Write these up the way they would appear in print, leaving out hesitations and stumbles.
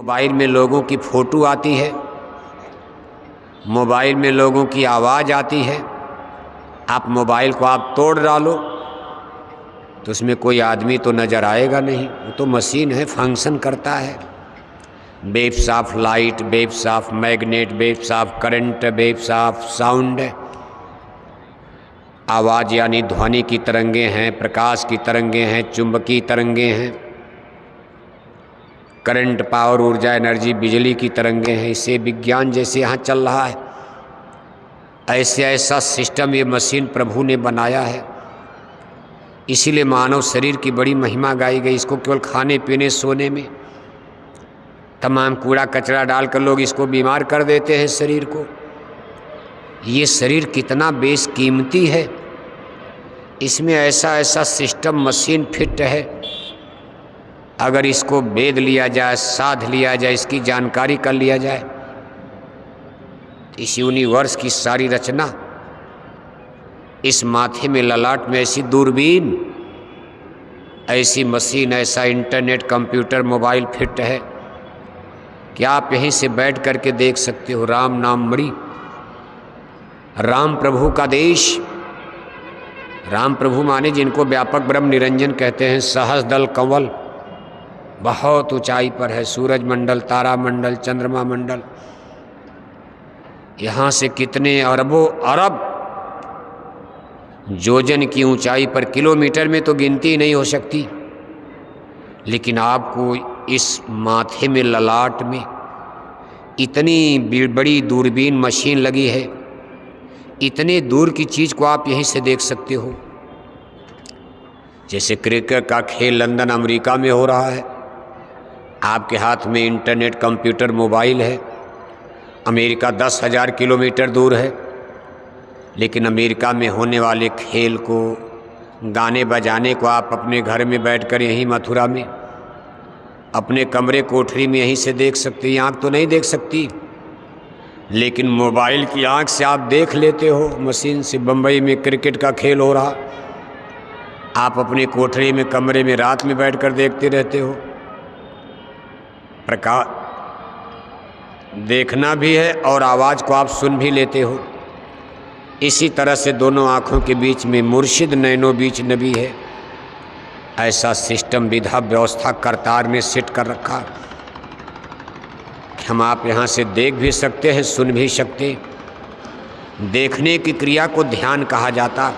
Mobile में लोगों की फ़ोटो आती है, मोबाइल में लोगों की आवाज़ आती है। आप मोबाइल को आप तोड़ डालो तो उसमें कोई आदमी तो नज़र आएगा नहीं, वो तो मशीन है, फंक्शन करता है। Waves of light, waves of magnet, waves of current, waves of sound. आवाज़ यानी ध्वनि की तरंगे हैं, प्रकाश की तरंगे हैं, चुंबकीय तरंगे हैं, करंट पावर ऊर्जा एनर्जी बिजली की तरंगे हैं। इससे विज्ञान जैसे यहाँ चल रहा है, ऐसे ऐसा सिस्टम ये मशीन प्रभु ने बनाया है। इसीलिए मानव शरीर की बड़ी महिमा गाई गई। इसको केवल खाने पीने सोने में तमाम कूड़ा कचरा डालकर लोग इसको बीमार कर देते हैं शरीर को। ये शरीर कितना बेशकीमती है, इसमें ऐसा ऐसा सिस्टम मशीन फिट है। अगर इसको वेद लिया जाए, साध लिया जाए, इसकी जानकारी कर लिया जाए, इस यूनिवर्स की सारी रचना, इस माथे में ललाट में ऐसी दूरबीन, ऐसी मशीन, ऐसा इंटरनेट, कंप्यूटर, मोबाइल फिट है कि आप यहीं से बैठ करके देख सकते हो। राम नाम मणि, राम प्रभु का देश। राम प्रभु माने जिनको व्यापक ब्रह्म निरंजन कहते हैं। सहस्र दल कंवल बहुत ऊंचाई पर है, सूरज मंडल, तारा मंडल, चंद्रमा मंडल, यहाँ से कितने अरबों अरब योजन की ऊंचाई पर, किलोमीटर में तो गिनती नहीं हो सकती। लेकिन आपको इस माथे में, ललाट में इतनी बड़ी दूरबीन मशीन लगी है, इतने दूर की चीज़ को आप यहीं से देख सकते हो। जैसे क्रिकेट का खेल लंदन अमेरिका में हो रहा है, आपके हाथ में इंटरनेट, कंप्यूटर, मोबाइल है। अमेरिका 10,000 किलोमीटर दूर है, लेकिन अमेरिका में होने वाले खेल को, गाने बजाने को आप अपने घर में बैठकर यहीं मथुरा में अपने कमरे कोठरी में यहीं से देख सकते हैं। आँख तो नहीं देख सकती, लेकिन मोबाइल की आँख से आप देख लेते हो। मशीन से बम्बई में क्रिकेट का खेल हो रहा, आप अपने कोठरी में, कमरे में रात में बैठकर देखते रहते हो। प्रकाश देखना भी है और आवाज़ को आप सुन भी लेते हो। इसी तरह से दोनों आँखों के बीच में मुर्शिद नैनो बीच नबी है। ऐसा सिस्टम, विधा, व्यवस्था करतार ने सेट कर रखा कि हम आप यहाँ से देख भी सकते हैं, सुन भी सकते। देखने की क्रिया को ध्यान कहा जाता,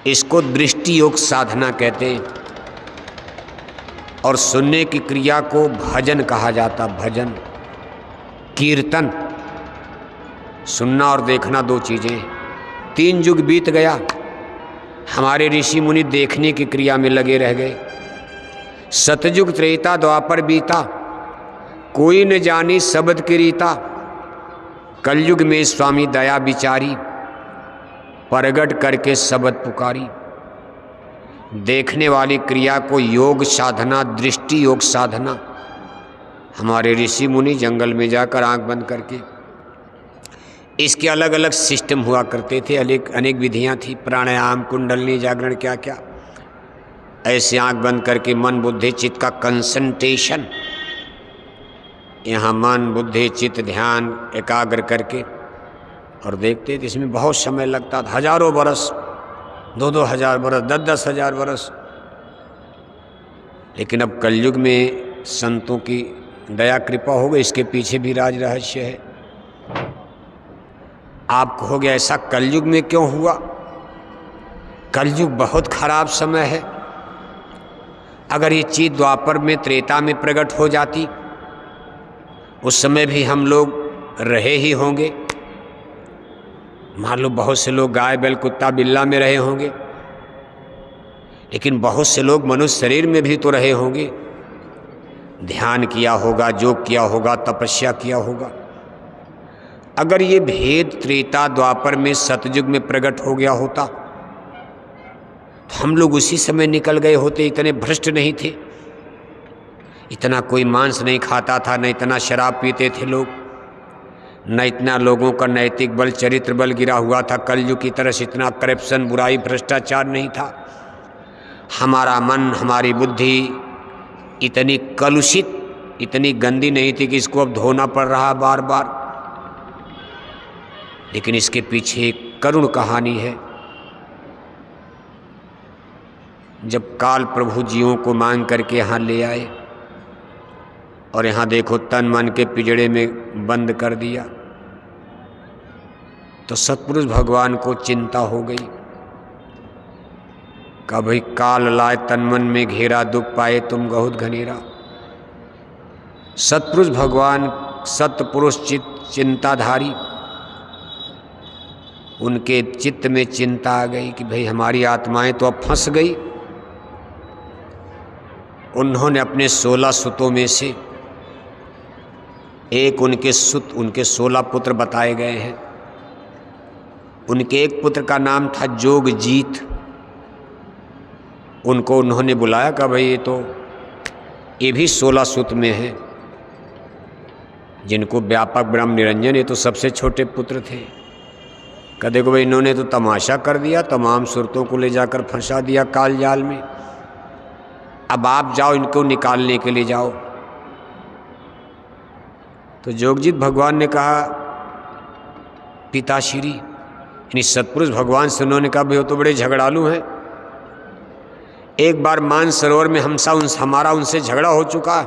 इसको दृष्टि योग साधना कहते हैं। और सुनने की क्रिया को भजन कहा जाता, भजन, कीर्तन। सुनना और देखना दो चीज़ें। 3 युग बीत गया, हमारे ऋषि मुनि देखने की क्रिया में लगे रह गए। सतयुग त्रेता द्वापर बीता, कोई न जानी शब्द की रीता। कलयुग में स्वामी दया बिचारी, प्रगट करके शब्द पुकारी। देखने वाली क्रिया को योग साधना, दृष्टि योग साधना। हमारे ऋषि मुनि जंगल में जाकर आंख बंद करके, इसके अलग अलग सिस्टम हुआ करते थे, अनेक विधियां थी, प्राणायाम, कुंडलनी, जागरण, क्या क्या। ऐसे आंख बंद करके मन बुद्धि चित्त का कंसंट्रेशन, यहाँ मन बुद्धि चित्त ध्यान एकाग्र करके और देखते थे। इसमें बहुत समय लगता था, हजारों बरस, 2-2 हजार बरस, 10-10 हजार बरस। लेकिन अब कलयुग में संतों की दया कृपा हो गई, इसके पीछे भी राज रहस्य है। आप कहोगे ऐसा कलयुग में क्यों हुआ? कलयुग बहुत खराब समय है। अगर ये चीज़ द्वापर में, त्रेता में प्रकट हो जाती, उस समय भी हम लोग रहे ही होंगे। मान लो बहुत से लोग गाय, बैल, कुत्ता, बिल्ला में रहे होंगे, लेकिन बहुत से लोग मनुष्य शरीर में भी तो रहे होंगे। ध्यान किया होगा, योग किया होगा, तपस्या किया होगा। अगर ये भेद त्रेता द्वापर में, सतयुग में प्रकट हो गया होता तो हम लोग उसी समय निकल गए होते। इतने भ्रष्ट नहीं थे, इतना कोई मांस नहीं खाता था, न इतना शराब पीते थे लोग, न इतना लोगों का नैतिक बल, चरित्र बल गिरा हुआ था। कलयुग की तरह से इतना करप्शन, बुराई, भ्रष्टाचार नहीं था। हमारा मन, हमारी बुद्धि इतनी कलुषित, इतनी गंदी नहीं थी कि इसको अब धोना पड़ रहा बार बार, लेकिन इसके पीछे एक करुण कहानी है। जब काल प्रभु जीवों को मांग करके यहाँ ले आए और यहाँ देखो तन मन के पिंजड़े में बंद कर दिया, तो सतपुरुष भगवान को चिंता हो गई। कहा भाई काल लाए तन मन में घेरा, दुख पाए तुम बहुत घनेरा। सतपुरुष भगवान सतपुरुष चिंताधारी, उनके चित्त में चिंता आ गई कि भाई हमारी आत्माएं तो अब फंस गई। उन्होंने अपने 16 सुतों में से एक उनके 16 पुत्र बताए गए हैं। उनके एक पुत्र का नाम था जोगजीत। उनको उन्होंने बुलाया कि भाई ये भी 16 सुत में हैं, जिनको व्यापक ब्रह्म निरंजन, ये तो सबसे छोटे पुत्र थे। कहा देखो भाई इन्होंने तो तमाशा कर दिया, तमाम सुरतों को ले जाकर फंसा दिया काल जाल में। अब आप जाओ इनको निकालने के लिए जाओ। तो जोगजीत भगवान ने कहा पिताश्री, यानी सतपुरुष भगवान से उन्होंने कहा भाई वो तो बड़े झगड़ालू हैं। एक बार मानसरोवर में हमारा उनसे झगड़ा हो चुका,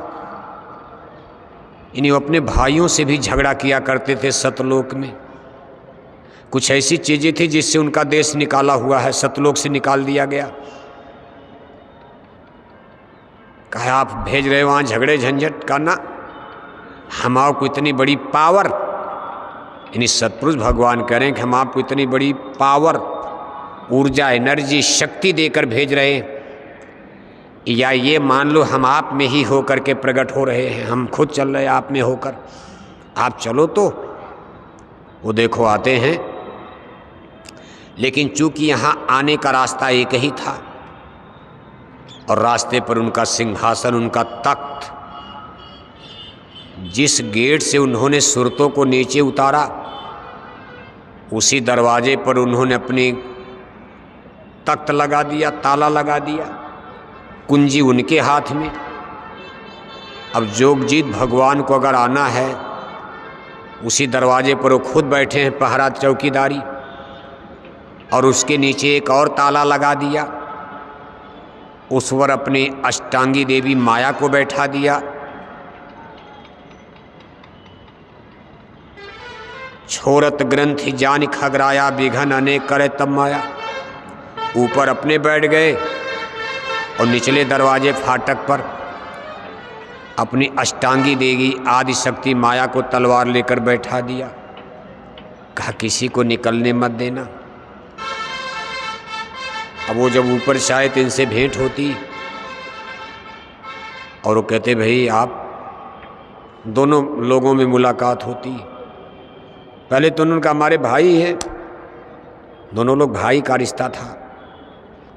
यानी वो अपने भाइयों से भी झगड़ा किया करते थे सतलोक में। कुछ ऐसी चीज़ें थी जिससे उनका देश निकाला हुआ है, सतलोक से निकाल दिया गया। कहा आप भेज रहे वहाँ झगड़े झंझट करना, हम आपको इतनी बड़ी पावर, यानी सतपुरुष भगवान कह रहे हैं कि हम आपको इतनी बड़ी पावर, ऊर्जा, एनर्जी, शक्ति देकर भेज रहे हैं, या ये मान लो हम आप में ही होकर के प्रकट हो रहे हैं, हम खुद चल रहे हैं आप में होकर, आप चलो। तो वो देखो आते हैं, लेकिन चूंकि यहाँ आने का रास्ता एक ही था और रास्ते पर उनका सिंहासन, उनका तख्त, जिस गेट से उन्होंने सुरतों को नीचे उतारा उसी दरवाजे पर उन्होंने अपनी तख्त लगा दिया, ताला लगा दिया, कुंजी उनके हाथ में। अब जोगजीत भगवान को अगर आना है, उसी दरवाजे पर वो खुद बैठे हैं पहरा चौकीदारी, और उसके नीचे एक और ताला लगा दिया। उस पर अपनी अष्टांगी देवी माया को बैठा दिया। छोरत ग्रंथि जान खगराया, विघन अनेक करे तब माया। ऊपर अपने बैठ गए और निचले दरवाजे फाटक पर अपनी अष्टांगी देवी आदि शक्ति माया को तलवार लेकर बैठा दिया। कहा किसी को निकलने मत देना। अब वो जब ऊपर शायद इनसे भेंट होती और वो कहते भाई आप, दोनों लोगों में मुलाकात होती। पहले तो उनका हमारे भाई हैं, दोनों लोग भाई का रिश्ता था,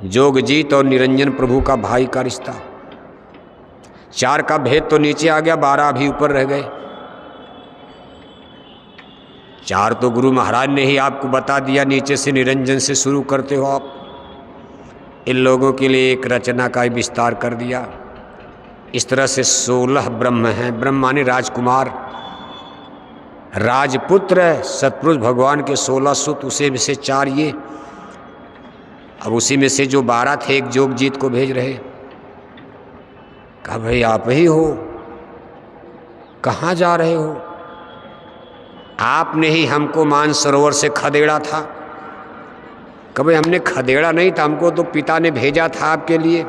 जोगजीत और निरंजन प्रभु का भाई का रिश्ता। 4 का भेद तो नीचे आ गया, 12 अभी ऊपर रह गए। 4 तो गुरु महाराज ने ही आपको बता दिया, नीचे से निरंजन से शुरू करते हो आप। इन लोगों के लिए एक रचना का विस्तार कर दिया। इस तरह से 16 ब्रह्म हैं। ब्रह्म माने राजकुमार, राजपुत्र है सतपुरुष भगवान के 16 सुत, उसे में से 4 ये। अब उसी में से जो 12 थे, एक जोगजीत को भेज रहे। कहा भाई आप ही हो, कहाँ जा रहे हो? आपने ही हमको मानसरोवर से खदेड़ा था। कभी हमने खदेड़ा नहीं था, हमको तो पिता ने भेजा था आपके लिए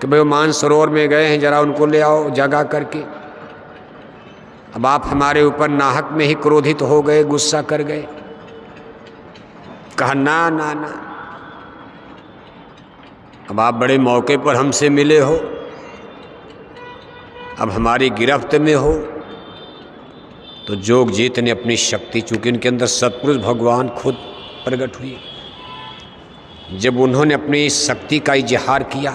कि भाई वो मानसरोवर में गए हैं, जरा उनको ले आओ जगा करके। अब आप हमारे ऊपर नाहक में ही क्रोधित हो गए, गुस्सा कर गए। कहा ना ना ना, अब आप बड़े मौके पर हमसे मिले हो, अब हमारी गिरफ्त में हो। तो जोगजीत ने अपनी शक्ति, चूंकि उनके अंदर सतपुरुष भगवान खुद प्रकट हुए, जब उन्होंने अपनी शक्ति का इजहार किया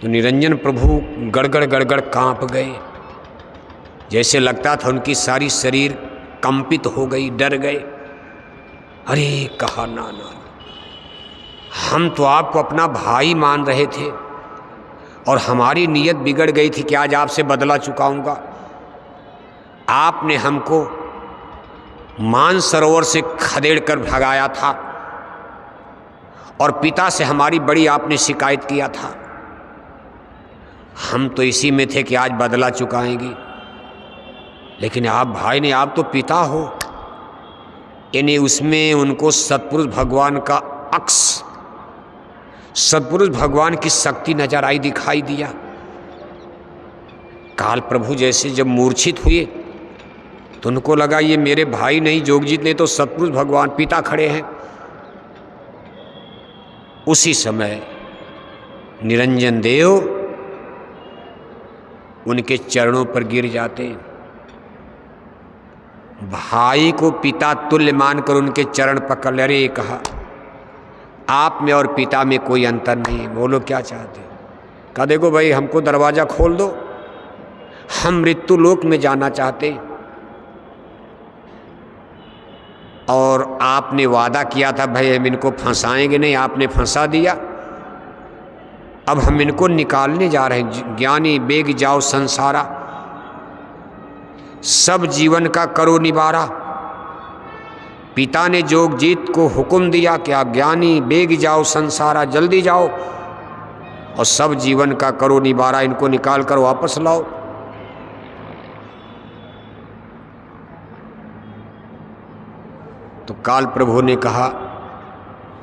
तो निरंजन प्रभु गड़गड़ गड़गड़ कांप गए। जैसे लगता था उनकी सारी शरीर कंपित हो गई, डर गए। अरे कहा ना ना, हम तो आपको अपना भाई मान रहे थे और हमारी नीयत बिगड़ गई थी कि आज आपसे बदला चुकाऊंगा। आपने हमको मानसरोवर से खदेड़ कर भगाया था और पिता से हमारी बड़ी आपने शिकायत किया था। हम तो इसी में थे कि आज बदला चुकाएंगे, लेकिन आप भाई ने, आप तो पिता हो। यानी उसमें उनको सतपुरुष भगवान का अक्स, सतपुरुष भगवान की शक्ति नजर आई, दिखाई दिया। काल प्रभु जैसे जब मूर्छित हुए तो उनको लगा ये मेरे भाई नहीं, जोगजीत ने तो सतपुरुष भगवान पिता खड़े हैं। उसी समय निरंजन देव उनके चरणों पर गिर जाते, भाई को पिता तुल्य मानकर उनके चरण पकड़ ले। अरे कहा, आप में और पिता में कोई अंतर नहीं, बोलो क्या चाहते। कहा देखो भाई, हमको दरवाज़ा खोल दो, हम मृत्यु लोक में जाना चाहते और आपने वादा किया था भाई हम इनको फंसाएंगे नहीं, आपने फंसा दिया। अब हम इनको निकालने जा रहे हैं। ज्ञानी बेग जाओ संसारा, सब जीवन का करो निवारा। पिता ने जोगजीत को हुक्म दिया कि आप ज्ञानी बेग जाओ संसारा, जल्दी जाओ और सब जीवन का करो निवारा, इनको निकाल कर वापस लाओ। तो काल प्रभु ने कहा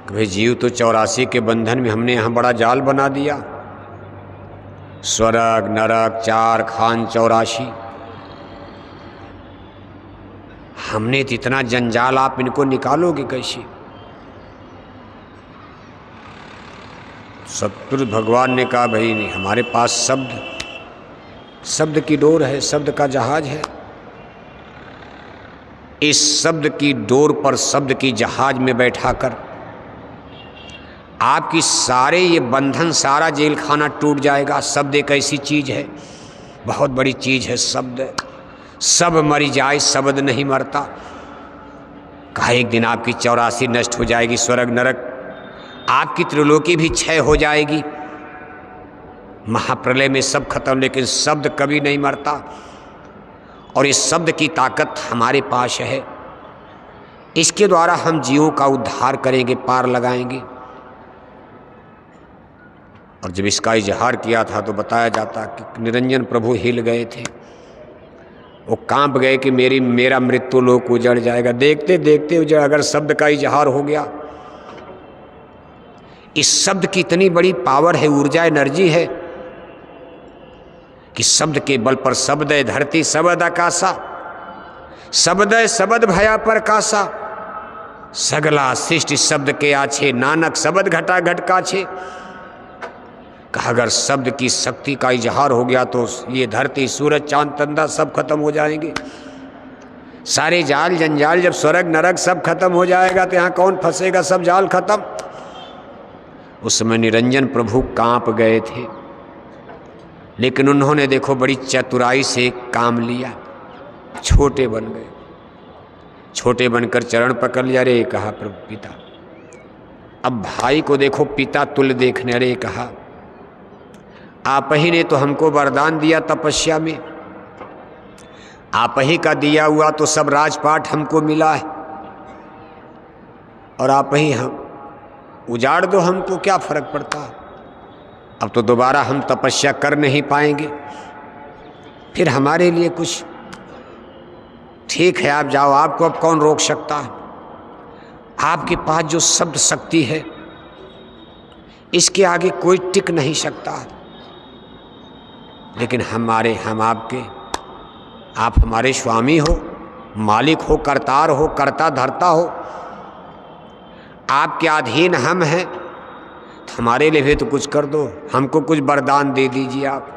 कि भाई जीव तो 84 के बंधन में, हमने यहाँ बड़ा जाल बना दिया। स्वर्ग नरक 4 खान 84, हमने तो इतना जंजाल, आप इनको निकालोगे कैसे। सतपुरुष भगवान ने कहा भाई नहीं, हमारे पास शब्द की डोर है, शब्द का जहाज है। इस शब्द की डोर पर, शब्द की जहाज में बैठाकर आपकी सारे ये बंधन, सारा जेल खाना टूट जाएगा। शब्द एक ऐसी चीज है, बहुत बड़ी चीज है शब्द। सब मरी जाए, शब्द नहीं मरता। कहा एक दिन आपकी 84 नष्ट हो जाएगी, स्वर्ग नरक, आपकी त्रिलोकी भी क्षय हो जाएगी, महाप्रलय में सब खत्म, लेकिन शब्द कभी नहीं मरता। और इस शब्द की ताकत हमारे पास है, इसके द्वारा हम जीवों का उद्धार करेंगे, पार लगाएंगे। और जब इसका इजहार किया था तो बताया जाता कि निरंजन प्रभु हिल गए थे, वो कांप गए कि मेरा मृत्यु लोक उजड़ जाएगा। देखते देखते उजड़, अगर शब्द का इजहार हो गया, इस शब्द की इतनी बड़ी पावर है, ऊर्जा, एनर्जी है कि शब्द के बल पर शब्द है धरती शब्द आकाशा, शब्द है शब्द भया प्रकाशा, सगला सृष्टि शब्द के आछे, नानक शब्द घटा घट काछे। कहा अगर शब्द की शक्ति का इजहार हो गया तो ये धरती सूरज चांद तंदा सब खत्म हो जाएंगे। सारे जाल जंजाल, जब स्वर्ग नरक सब खत्म हो जाएगा तो यहाँ कौन फंसेगा, सब जाल खत्म। उस समय निरंजन प्रभु कांप गए थे, लेकिन उन्होंने देखो बड़ी चतुराई से काम लिया, छोटे बन गए, छोटे बनकर चरण पकड़ लिया। अरे कहा प्रभु पिता, अब भाई को देखो पिता तुल्य देखने। अरे कहा आप ही ने तो हमको वरदान दिया तपस्या में, आप ही का दिया हुआ तो सब राजपाट हमको मिला है, और आप ही हम उजाड़ दो हमको, क्या फर्क पड़ता। अब तो दोबारा हम तपस्या कर नहीं पाएंगे, फिर हमारे लिए कुछ ठीक है, आप जाओ, आपको अब कौन रोक सकता है। आपके पास जो शब्द शक्ति है, इसके आगे कोई टिक नहीं सकता। लेकिन हम आपके, आप हमारे स्वामी हो, मालिक हो, करतार हो, करता धरता हो, आपके अधीन हम हैं, तो हमारे लिए भी तो कुछ कर दो, हमको कुछ वरदान दे दीजिए आप।